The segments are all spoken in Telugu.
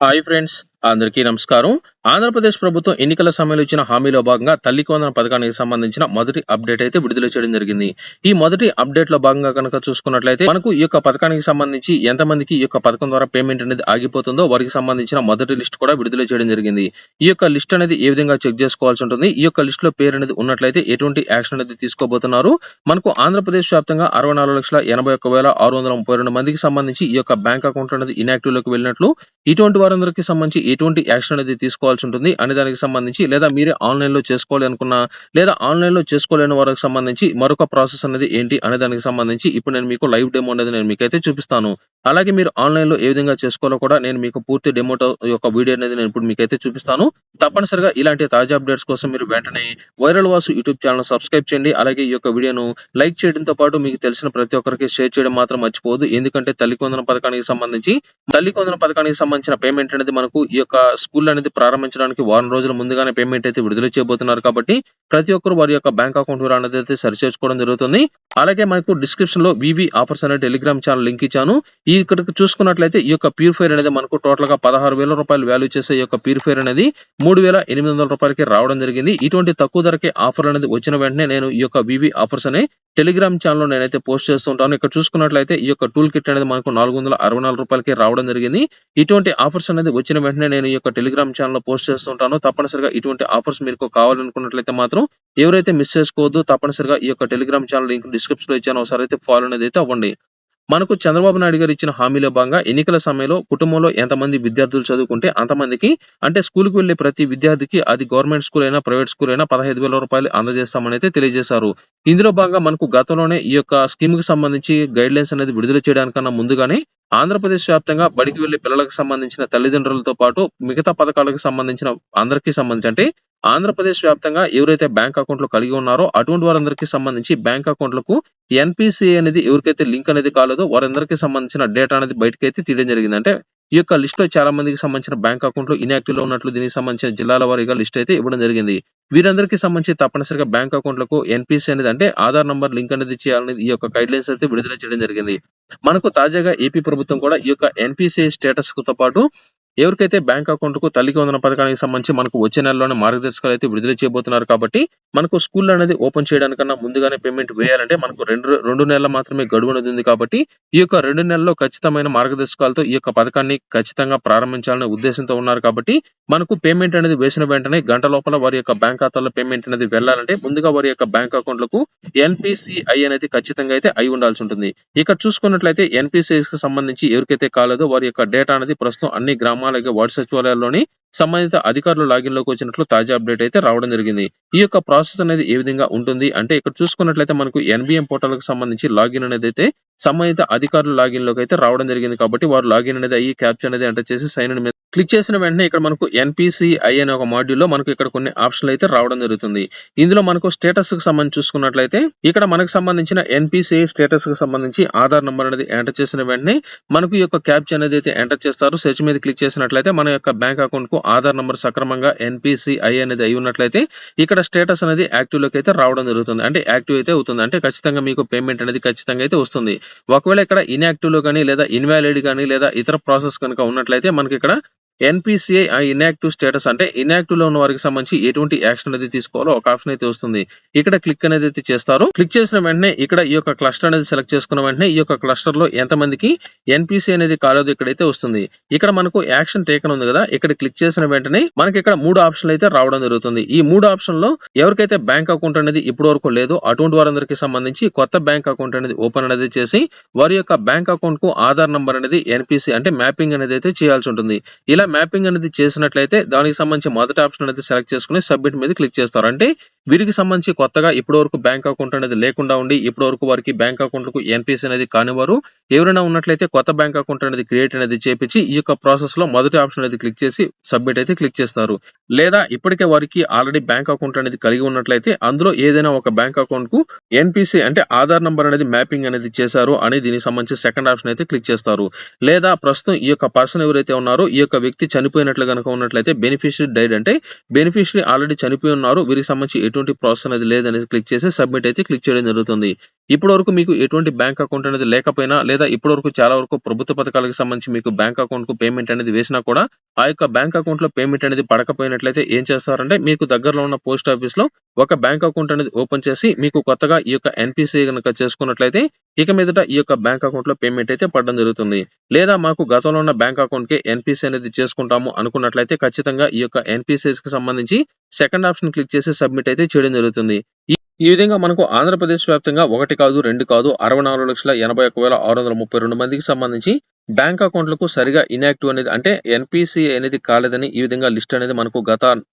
హాయ్ ఫ్రెండ్స్, అందరికీ నమస్కారం. ఆంధ్రప్రదేశ్ ప్రభుత్వం ఎన్నికల సమయంలో ఇచ్చిన హామీలో భాగంగా తల్లికి వందనం పథకానికి సంబంధించిన మొదటి అప్డేట్ అయితే విడుదల చేయడం జరిగింది. ఈ మొదటి అప్డేట్ లో భాగంగా కనుక చూసుకున్నట్లయితే మనకు ఈ యొక్క పథకానికి సంబంధించి ఎంతమందికి ఈ యొక్క పథకం ద్వారా పేమెంట్ అనేది ఆగిపోతుందో వారికి సంబంధించిన మొదటి లిస్ట్ కూడా విడుదల చేయడం జరిగింది. ఈ యొక్క లిస్ట్ అనేది ఏ విధంగా చెక్ చేసుకోవాల్సి ఉంటుంది, ఈ యొక్క లిస్ట్ లో పేరు అనేది ఉన్నట్లయితే ఎటువంటి యాక్షన్ అనేది తీసుకోబోతున్నారు. మనకు ఆంధ్రప్రదేశ్ వ్యాప్తంగా 64,81,632 మందికి సంబంధించి ఈ యొక్క బ్యాంక్ అకౌంట్ అనేది ఇన్యాక్టివ్ లోకి వెళ్ళినట్లు, ఇటువంటి వారందరికీ సంబంధించి ఎటువంటి యాక్షన్ అనేది తీసుకోవాల్సి ఉంటుంది అనే దానికి సంబంధించి, లేదా మీరే ఆన్లైన్ లో చేసుకోవాలి అనుకున్నా, లేదా ఆన్లైన్ లో చేసుకోలేని వారికి సంబంధించి మరొక ప్రాసెస్ అనేది ఏంటి అనే దానికి సంబంధించి ఇప్పుడు నేను మీకు లైవ్ డెమో అనేది నేను మీకైతే చూపిస్తాను. అలాగే మీరు ఆన్లైన్ లో ఏ విధంగా చేసుకోవాలో కూడా నేను మీకు పూర్తి డెమో యొక్క వీడియో అనేది నేను ఇప్పుడు మీకైతే చూపిస్తాను. తప్పనిసరిగా ఇలాంటి తాజా అప్డేట్స్ కోసం మీరు వెంటనే viral Vasu YouTube channel subscribe చేయండి. అలాగే ఈ యొక్క వీడియోను లైక్ చేయడంతో పాటు మీకు తెలిసిన ప్రతి ఒక్కరికి షేర్ చేయడం మాత్రం మర్చిపోవద్దు. ఎందుకంటే తల్లికి వందనం పథకానికి సంబంధించిన పేమెంట్ అనేది మనకు ఈ యొక్క స్కూల్ అనేది ప్రారంభించడానికి వారం రోజుల ముందుగానే పేమెంట్ అయితే విడుదల చేయబోతున్నారు. కాబట్టి ప్రతి ఒక్కరు వారి యొక్క బ్యాంక్ అకౌంట్ వివరాలు అయితే సరి చేసుకోవడం జరుగుతుంది. అలాగే మనకు డిస్క్రిప్షన్ లో వివి ఆఫర్స్ అనే టెలిగ్రామ్ ఛానల్ లింక్ ఇచ్చాను. ఈ ఇక్కడికి చూసుకున్నట్లయితే ఈ యొక్క ప్యూరిఫైర్ అనేది మనకు టోటల్ గా 16,000 రూపాయలు వాల్యూ చేసే ఈ యొక్క ప్యూరిఫైర్ అనేది 3,800 రూపాయలకి రావడం జరిగింది. ఇటువంటి తక్కువ ధరకే ఆఫర్ అనేది వచ్చిన వెంటనే నేను ఈ యొక్క వివి ఆఫర్స్ అనే టెలిగ్రామ్ ఛానల్ లో నేనైతే పోస్ట్ చేస్తుంటాను. ఇక్కడ చూసుకున్నట్లయితే ఈ యొక్క టూల్ కిట్ అనేది మనకు 464 రూపాయలకి రావడం జరిగింది. ఇటువంటి ఆఫర్స్ అనేది వచ్చిన వెంటనే నేను ఈ యొక్క టెలిగ్రామ్ ఛానల్ లో పోస్ట్ చేస్తుంటాను. తప్పనిసరిగా ఇటువంటి ఆఫర్స్ మీకు కావాలనుకున్నట్లయితే మాత్రం ఎవరైతే మిస్ చేసుకోవద్దు. తప్పనిసరిగా ఈ యొక్క టెలిగ్రామ్ ఛానల్ లింక్ డిస్క్రిప్షన్ లో ఇచ్చాను, ఒకసారి అయితే ఫాలో అనేది అయితే అవ్వండి. మనకు చంద్రబాబు నాయుడు గారు ఇచ్చిన హామీలో భాగంగా ఎన్నికల సమయంలో కుటుంబంలో ఎంతమంది విద్యార్థులు చదువుకుంటే అంతమందికి, అంటే స్కూల్కి వెళ్లే ప్రతి విద్యార్థికి, అది గవర్నమెంట్ స్కూల్ అయినా ప్రైవేట్ స్కూల్ అయినా 15,000 రూపాయలు అందజేస్తామని అయితే తెలియజేశారు. ఇందులో భాగంగా మనకు గతంలోనే ఈ యొక్క స్కీమ్ కి సంబంధించి గైడ్ లైన్స్ అనేది విడుదల చేయడానికన్నా ముందుగానే ఆంధ్రప్రదేశ్ వ్యాప్తంగా బడికి వెళ్లే పిల్లలకు సంబంధించిన తల్లిదండ్రులతో పాటు మిగతా పథకాలకు సంబంధించిన అందరికీ సంబంధించి, అంటే ఆంధ్రప్రదేశ్ వ్యాప్తంగా ఎవరైతే బ్యాంక్ అకౌంట్లు కలిగి ఉన్నారో అటువంటి వారందరికీ సంబంధించి బ్యాంక్ అకౌంట్లకు ఎన్పిసిఐ అనేది ఎవరికైతే లింక్ అనేది కాలేదో వారందరికీ సంబంధించిన డేటా అనేది బయటకైతే తీయడం జరిగింది. అంటే ఈ యొక్క లిస్ట్ లో చాలా మందికి సంబంధించిన బ్యాంక్ అకౌంట్లు ఇన్యాక్టివ్ లో ఉన్నట్లు దీనికి సంబంధించిన జిల్లాల వారీగా లిస్ట్ అయితే ఇవ్వడం జరిగింది. వీరందరికీ సంబంధించి తప్పనిసరిగా బ్యాంక్ అకౌంట్లకు ఎన్పిసి అనేది, అంటే ఆధార్ నంబర్ లింక్ అనేది చేయాలని ఈ యొక్క గైడ్ లైన్స్ అయితే విడుదల చేయడం జరిగింది. మనకు తాజాగా ఏపీ ప్రభుత్వం కూడా ఈ యొక్క ఎన్పిసిఐ స్టేటస్ తో పాటు ఎవరికైతే బ్యాంక్ అకౌంట్ కు తల్లికి వందన పథకానికి సంబంధించి మనకు వచ్చే నెలలోనే మార్గదర్శకాలు అయితే విడుదల చేయబోతున్నారు. కాబట్టి మనకు స్కూల్ అనేది ఓపెన్ చేయడానికన్నా ముందుగానే పేమెంట్ వేయాలంటే మనకు రెండు నెలల మాత్రమే గడువు అనేది ఉంది. కాబట్టి ఈ యొక్క 2 నెలల్లో ఖచ్చితమైన మార్గదర్శకాలతో ఈ యొక్క పథకాన్ని ఖచ్చితంగా ప్రారంభించాలనే ఉద్దేశంతో ఉన్నారు. కాబట్టి మనకు పేమెంట్ అనేది వేసిన వెంటనే గంట లోపల వారి యొక్క బ్యాంక్ ఖాతాలో పేమెంట్ అనేది వెళ్ళాలంటే ముందుగా వారి యొక్క బ్యాంక్ అకౌంట్లకు ఎన్పిసిఐ అనేది ఖచ్చితంగా అయితే అయి ఉండాల్సి ఉంటుంది. ఇక్కడ చూసుకున్నట్లయితే ఎన్పిసిఐ కి సంబంధించి ఎవరికైతే కాలేదో వారి యొక్క డేటా అనేది ప్రస్తుతం అన్ని గ్రామాలకి వార్డు సచివాలయాల్లోని సంబంధిత అధికారులు లాగిన్ లోకి వచ్చినట్లు తాజా అప్డేట్ అయితే రావడం జరిగింది. ఈ యొక్క ప్రాసెస్ అనేది ఏ విధంగా ఉంటుంది అంటే, ఇక్కడ చూసుకున్నట్లయితే మనకు ఎన్బిఎం పోర్టల్ కి సంబంధించి లాగిన్ అనేది అయితే సంబంధిత అధికారులు లాగిన్ లోకి అయితే రావడం జరిగింది. కాబట్టి వారు లాగిన్ అనేది అయ్యి క్యాప్చర్ అనేది ఎంటర్ చేసి సైన్ ఇన్ మీద క్లిక్ చేసిన వెంటనే ఇక్కడ మనకు ఎన్పిసిఐ అనే ఒక మాడ్యూల్ లో మనకు ఇక్కడ కొన్ని ఆప్షన్లు అయితే రావడం జరుగుతుంది. ఇందులో మనకు స్టేటస్ కి సంబంధించి చూసుకున్నట్లయితే ఇక్కడ మనకు సంబంధించిన ఎన్పిసిఐ స్టేటస్ కి సంబంధించి ఆధార్ నంబర్ అనేది ఎంటర్ చేసిన వెంటనే మనకు ఈ యొక్క క్యాప్చర్ అనేది అయితే ఎంటర్ చేస్తారు. సెర్చ్ మీద క్లిక్ చేసినట్లయితే మన యొక్క బ్యాంక్ అకౌంట్ కు ఆధార్ నంబర్ సక్రమంగా ఎన్పిసిఐ అనేది అయి ఉన్నట్లయితే ఇక్కడ స్టేటస్ అనేది యాక్టివ్ లోకి అయితే రావడం జరుగుతుంది. అంటే యాక్టివ్ అయితే అవుతుంది, అంటే ఖచ్చితంగా మీకు పేమెంట్ అనేది ఖచ్చితంగా అయితే వస్తుంది. ఒకవేళ ఇక్కడ ఇన్యాక్టివ్ లో కానీ, లేదా ఇన్వాలిడ్ కానీ, లేదా ఇతర ప్రాసెస్ కనుక ఉన్నట్లయితే మనకి ఇక్కడ ఎన్పిసిఐ ఇన్యాక్టివ్ స్టేటస్, అంటే ఇన్యాక్టివ్ లో ఉన్న వారికి సంబంధించి ఎటువంటి యాక్షన్ అనేది తీసుకోవాలో ఒక ఆప్షన్ అయితే వస్తుంది. ఇక్కడ క్లిక్ అనేది అయితే చేస్తారు. క్లిక్ చేసిన వెంటనే ఇక్కడ ఈ యొక్క క్లస్టర్ అనేది సెలెక్ట్ చేసుకున్న వెంటనే ఈ యొక్క క్లస్టర్ లో ఎంతమందికి ఎన్పిసి అనేది కాలేదు ఇక్కడైతే వస్తుంది. ఇక్కడ మనకు యాక్షన్ టేకన్ ఉంది కదా, ఇక్కడ క్లిక్ చేసిన వెంటనే మనకి ఇక్కడ 3 ఆప్షన్లు అయితే రావడం జరుగుతుంది. ఈ 3 ఆప్షన్ లో ఎవరికైతే బ్యాంక్ అకౌంట్ అనేది ఇప్పటి వరకు లేదో అటువంటి వారందరికీ సంబంధించి కొత్త బ్యాంక్ అకౌంట్ అనేది ఓపెన్ అనేది చేసి వారి యొక్క బ్యాంక్ అకౌంట్ కు ఆధార్ నంబర్ అనేది ఎన్పిసి, అంటే మ్యాపింగ్ అనేది అయితే చేయాల్సి ఉంటుంది. ఇలా మ్యాపింగ్ అనేది చేసినట్లయితే దానికి సంబంధించి మొదటి ఆప్షన్ అనేది సెలెక్ట్ చేసుకుని సబ్మిట్ మీద క్లిక్ చేస్తారు. అంటే వీరికి సంబంధించి కొత్తగా ఇప్పటి వరకు బ్యాంక్ అకౌంట్ అనేది లేకుండా ఉండి ఇప్పటి వరకు వారికి బ్యాంక్ అకౌంట్లకు ఎన్పిసి అనేది కానివారు ఎవరైనా ఉన్నట్లయితే కొత్త బ్యాంక్ అకౌంట్ అనేది క్రియేట్ అనేది చేపించి ఈ యొక్క ప్రాసెస్ లో మొదటి ఆప్షన్ అనేది క్లిక్ చేసి సబ్మిట్ అయితే క్లిక్ చేస్తారు. లేదా ఇప్పటికే వారికి ఆల్రెడీ బ్యాంక్ అకౌంట్ అనేది కలిగి ఉన్నట్లయితే అందులో ఏదైనా ఒక బ్యాంక్ అకౌంట్ కు ఎన్పిసి, అంటే ఆధార్ నంబర్ అనేది మ్యాపింగ్ అనేది చేశారు అని దీనికి సంబంధించి సెకండ్ ఆప్షన్ అయితే క్లిక్ చేస్తారు. లేదా ప్రస్తుతం ఈ యొక్క పర్సన్ ఎవరైతే ఉన్నారో ఈ యొక్క వ్యక్తి చనిపోయినట్లు కనుక ఉన్నట్లయితే బెనిఫిషియరీ డైడ్, అంటే బెనిఫిషియరీ ఆల్రెడీ చనిపోయి ఉన్నారు, వీరికి సంబంధించి ఎటువంటి ప్రాసెస్ అనేది లేదనేది క్లిక్ చేసి సబ్మిట్ అయితే క్లిక్ చేయడం జరుగుతుంది. ఇప్పటి వరకు మీకు ఎటువంటి బ్యాంక్ అకౌంట్ అనేది లేకపోయినా, లేదా ఇప్పటి వరకు చాలా వరకు ప్రభుత్వ పథకాలకు సంబంధించి మీకు బ్యాంక్ అకౌంట్ కు పేమెంట్ అనేది వేసినా కూడా ఆ యొక్క బ్యాంక్ అకౌంట్‌లో పేమెంట్ అనేది పడకపోయినట్లయితే ఏం చేస్తారంటే, మీకు దగ్గరలో ఉన్న పోస్ట్ ఆఫీస్‌లో ఒక బ్యాంక్ అకౌంట్ అనేది ఓపెన్ చేసి, మీకు కొత్తగా ఈ యొక్క ఎన్‌పీసీఐ గనక చేసుకున్నట్లయితే, ఇక మీదట ఈ యొక్క బ్యాంక్ అకౌంట్‌లో పేమెంట్ అయితే పడడం జరుగుతుంది. లేదా మాకు గతంలో ఉన్న బ్యాంక్ అకౌంట్‌కే ఎన్‌పీసీ అనేది చేసుకుంటాము అనుకున్నట్లయితే, ఖచ్చితంగా ఈ యొక్క ఎన్‌పీసీఐస్‌కి సంబంధించి సెకండ్ ఆప్షన్ క్లిక్ చేసి సబ్మిట్ అయితే చేయడం జరుగుతుంది. ఈ ఈ విధంగా మనకు ఆంధ్రప్రదేశ్ వ్యాప్తంగా 1 కాదు, 2 కాదు 64,81,632 మందికి సంబంధించి బ్యాంక్ అకౌంట్‌లకు సరిగా ఇనాక్టివ్ అనేది అంటే ఎన్‌పీసీ అనేది కాలేదని ఈ విధంగా లిస్ట్ అనేది మనకు గత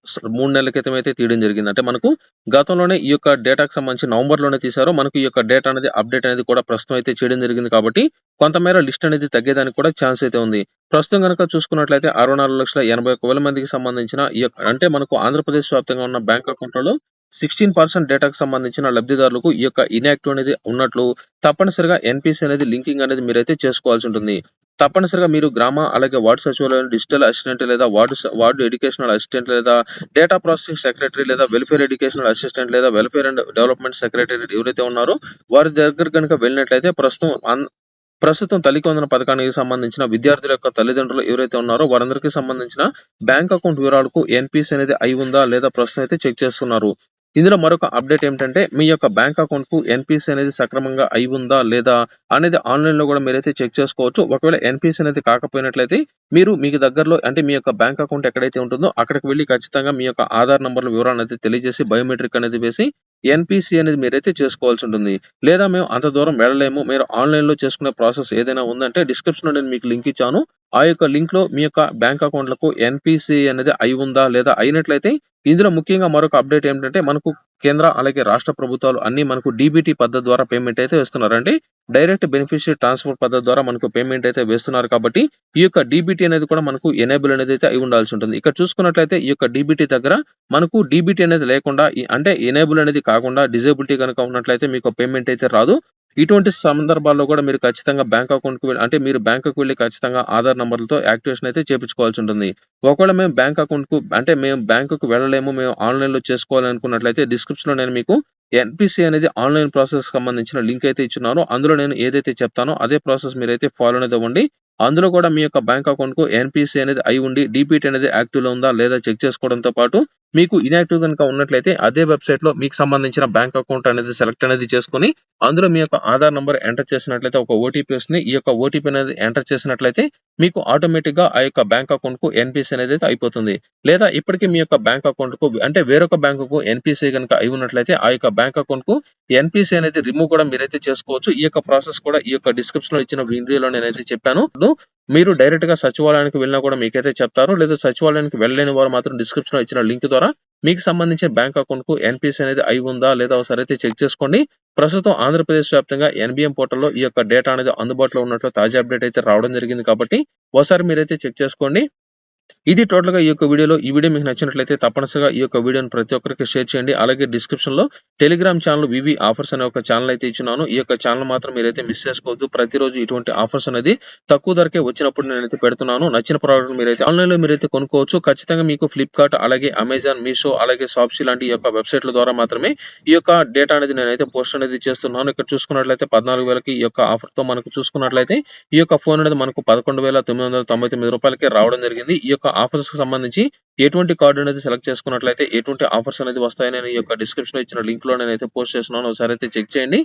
3 నెలల క్రితం అయితే తీయడం జరిగింది. అంటే మనకు గతంలోనే ఈ యొక్క డేటాకు సంబంధించి నవంబర్‌లోనే తీశారు. మనకు ఈ యొక్క డేటా అనేది అప్డేట్ అనేది కూడా ప్రస్తుతం అయితే చేయడం జరిగింది కాబట్టి కొంతమేర లిస్ట్ అనేది తగ్గేదానికి కూడా ఛాన్స్ అయితే ఉంది. ప్రస్తుతం గనక చూసుకున్నట్లయితే 64,81,000 మందికి సంబంధించిన ఈ యొక్క అంటే మనకు ఆంధ్రప్రదేశ్ వ్యాప్తంగా ఉన్న బ్యాంక్ అకౌంట్‌లలో 16% డేటాకు సంబంధించిన లబ్ధిదారులకు ఈ యొక్క ఇనాక్టివ్ అనేది ఉన్నట్లు తప్పనిసరిగా ఎన్‌పీసీ అనేది లింకింగ్ అనేది మీరైతే చేసుకోవాల్సి ఉంటుంది. తప్పనిసరిగా మీరు గ్రామ అలాగే వార్డు సచివాలయం డిజిటల్ అసిస్టెంట్ లేదా వార్డు ఎడ్యుకేషనల్ అసిస్టెంట్ లేదా డేటా ప్రాసెసింగ్ సెక్రటరీ లేదా వెల్ఫేర్ ఎడ్యుకేషనల్ అసిస్టెంట్ లేదా వెల్ఫేర్ అండ్ డెవలప్‌మెంట్ సెక్రటరీ ఎవరైతే ఉన్నారో వారి దగ్గర గనుక వెళ్ళినట్లయితే ప్రస్తుతం తల్లికి వందన పథకానికి సంబంధించిన విద్యార్థుల యొక్క తల్లిదండ్రులు ఎవరైతే ఉన్నారో వారందరికీ సంబంధించిన బ్యాంక్ అకౌంట్ వివరాలకు ఎన్‌పీసీ అనేది అయి ఉందా లేదా ప్రస్తుతం అయితే చెక్ చేస్తున్నారు. ఇందులో మరొక అప్డేట్ ఏమిటంటే మీ యొక్క బ్యాంక్ అకౌంట్‌కు ఎన్‌పీసీ అనేది సక్రమంగా అయి ఉందా లేదా అనేది ఆన్‌లైన్‌లో కూడా మీరైతే చెక్ చేసుకోవచ్చు. ఒకవేళ ఎన్‌పీసీ అనేది కాకపోయినట్లయితే మీరు మీకు దగ్గరలో అంటే మీ యొక్క బ్యాంక్ అకౌంట్ ఎక్కడైతే ఉంటుందో అక్కడికి వెళ్లి ఖచ్చితంగా మీ యొక్క ఆధార్ నంబర్‌ల వివరాలను అయితే తెలియజేసి బయోమెట్రిక్ అనేది వేసి ఎన్‌పీసీ అనేది మీరైతే చేసుకోవాల్సి ఉంటుంది. లేదా మేము అంత దూరం వెళ్ళలేము. మీరు ఆన్‌లైన్‌లో చేసుకునే ప్రాసెస్ ఏదైనా ఉందంటే డిస్క్రిప్షన్‌లో నేను మీకు లింక్ ఇచ్చాను. ఆ యొక్క లింక్‌లో మీ యొక్క బ్యాంక్ అకౌంట్‌లకు ఎన్‌పీసీ అనేది అయి ఉందా లేదా అయినట్లయితే ఇందులో ముఖ్యంగా మరొక అప్డేట్ ఏంటంటే మనకు కేంద్ర అలాగే రాష్ట్ర ప్రభుత్వాలు అన్నీ మనకు డీబీటీ పద్ధతి ద్వారా పేమెంట్ అయితే వేస్తున్నారు. అంటే డైరెక్ట్ బెనిఫిషియరీ ట్రాన్స్‌ఫర్ పద్ధతి ద్వారా మనకు పేమెంట్ అయితే వేస్తున్నారు కాబట్టి ఈ యొక్క డీబీటీ అనేది కూడా మనకు ఎనేబుల్ అనేది అయితే అయి ఉండాల్సి ఉంటుంది. ఇక్కడ చూసుకున్నట్లయితే ఈ యొక్క డీబీటీ దగ్గర మనకు డీబీటీ అనేది లేకుండా అంటే ఎనేబుల్ అనేది కాకుండా డిజేబిలిటీ గనుక ఉన్నట్లయితే మీకు పేమెంట్ అయితే రాదు. ఇటువంటి సందర్భాల్లో కూడా మీరు ఖచ్చితంగా బ్యాంక్ అకౌంట్‌కి వెళ్లి అంటే మీరు బ్యాంకుకి వెళ్లి ఖచ్చితంగా ఆధార్ నంబర్‌లతో యాక్టివేషన్ అయితే చేపించుకోవాల్సి ఉంటుంది. ఒకవేళ మేము బ్యాంక్ అకౌంట్‌కు అంటే మేము బ్యాంకుకి వెళ్ళలేము. మేము ఆన్‌లైన్‌లో చేసుకోవాలి అనుకున్నట్లయితే డిస్క్రిప్షన్‌లో నేను మీకు ఎన్‌పీసీ అనేది ఆన్‌లైన్ ప్రాసెస్‌కి సంబంధించిన లింక్ అయితే ఇచ్చున్నాను. అందులో నేను ఏదైతే చెప్తానో అదే ప్రాసెస్ మీరైతే ఫాలో అనేది అవ్వండి. అందులో కూడా మీ యొక్క బ్యాంక్ అకౌంట్‌కు ఎన్‌పీసీ అనేది అయి ఉండి డీబీటీ అనేది యాక్టివ్‌లో ఉందా లేదా చెక్ చేసుకోవడంతో పాటు మీకు ఇనాక్టివ్ గనుక ఉన్నట్లయితే అదే వెబ్‌సైట్‌లో మీకు సంబంధించిన బ్యాంక్ అకౌంట్ అనేది సెలెక్ట్ అనేది చేసుకొని అందులో మీ యొక్క ఆధార్ నంబర్ ఎంటర్ చేసినట్లయితే ఒక ఓటీపీ వస్తుంది. ఈ యొక్క ఓటీపీ అనేది ఎంటర్ చేసినట్లయితే మీకు ఆటోమేటిక్‌గా ఆ యొక్క బ్యాంక్ అకౌంట్‌కు ఎన్‌పీసీ అనేది అయితే అయిపోతుంది. లేదా ఇప్పటికి మీ యొక్క బ్యాంక్ అకౌంట్‌కు అంటే వేరొక బ్యాంకుకు ఎన్‌పీసీ గనుక అయి ఉన్నట్లయితే ఆ యొక్క బ్యాంక్ అకౌంట్‌కు ఎన్‌పీసీ అనేది రిమూవ్ కూడా మీరైతే చేసుకోవచ్చు. ఈ యొక్క ప్రాసెస్ కూడా ఈ యొక్క డిస్క్రిప్షన్‌లో ఇచ్చిన వీడియోలో నేనైతే చెప్పాను. మీరు డైరెక్ట్‌గా సచివాలయానికి వెళ్ళినా కూడా మీకైతే చెప్తారు. లేదా సచివాలయానికి వెళ్ళలేని వారు మాత్రం డిస్క్రిప్షన్‌లో ఇచ్చిన లింక్ ద్వారా మీకు సంబంధించిన బ్యాంక్ అకౌంట్‌కు ఎన్‌పీసీ అనేది అయి ఉందా లేదా ఒకసారి అయితే చెక్ చేసుకోండి. ప్రస్తుతం ఆంధ్రప్రదేశ్ వ్యాప్తంగా ఎన్‌బీఎం పోర్టల్‌లో ఈ యొక్క డేటా అనేది అందుబాటులో ఉన్నట్లు తాజా అప్డేట్ అయితే రావడం జరిగింది కాబట్టి ఒకసారి మీరైతే చెక్ చేసుకోండి. ఇది టోటల్‌గా ఈ యొక్క వీడియోలో. ఈ వీడియో మీకు నచ్చినట్లయితే తప్పనిసరిగా ఈ యొక్క వీడియోని ప్రతి ఒక్కరికి షేర్ చేయండి. అలాగే డిస్క్రిప్షన్‌లో టెలిగ్రామ్ ఛానల్ వివి ఆఫర్స్ అనే ఒక ఛానల్ అయితే ఇచ్చున్నాను. ఈ యొక్క ఛానల్ మాత్రం మీరైతే మిస్ చేసుకోవద్దు. ప్రతిరోజు ఇటువంటి ఆఫర్స్ అనేది తక్కువ ధరకే వచ్చినప్పుడు నేనైతే పెడుతున్నాను. నచ్చిన ప్రోడక్ట్ మీరైతే ఆన్‌లైన్‌లో మీరైతే కొనుక్కోవచ్చు. ఖచ్చితంగా మీకు ఫ్లిప్‌కార్ట్ అలాగే అమెజాన్, మీషో అలాగే షాప్సీ లాంటి ఈ యొక్క వెబ్‌సైట్‌ల ద్వారా మాత్రమే ఈ యొక్క డేటా అనేది నేనైతే పోస్ట్ అనేది చేస్తున్నాను. ఇక్కడ చూసుకున్నట్లయితే 14,000కి ఈ యొక్క ఆఫర్‌తో మనకు చూసుకున్నట్లయితే ఈ యొక్క ఫోన్ అనేది మనకు రూ. 11,999కే రావడం జరిగింది. ఈ యొక్క ఆఫర్స్‌కి సంబంధించి ఎటువంటి కార్డ్ అనేది సెలెక్ట్ చేసుకున్నట్లయితే ఎటువంటి ఆఫర్స్ అనేది వస్తాయని నేను ఈ యొక్క డిస్క్రిప్షన్‌లో ఇచ్చిన లింక్‌లో నేనైతే పోస్ట్ చేస్తున్నాను. ఒకసారి అయితే చెక్ చేయండి.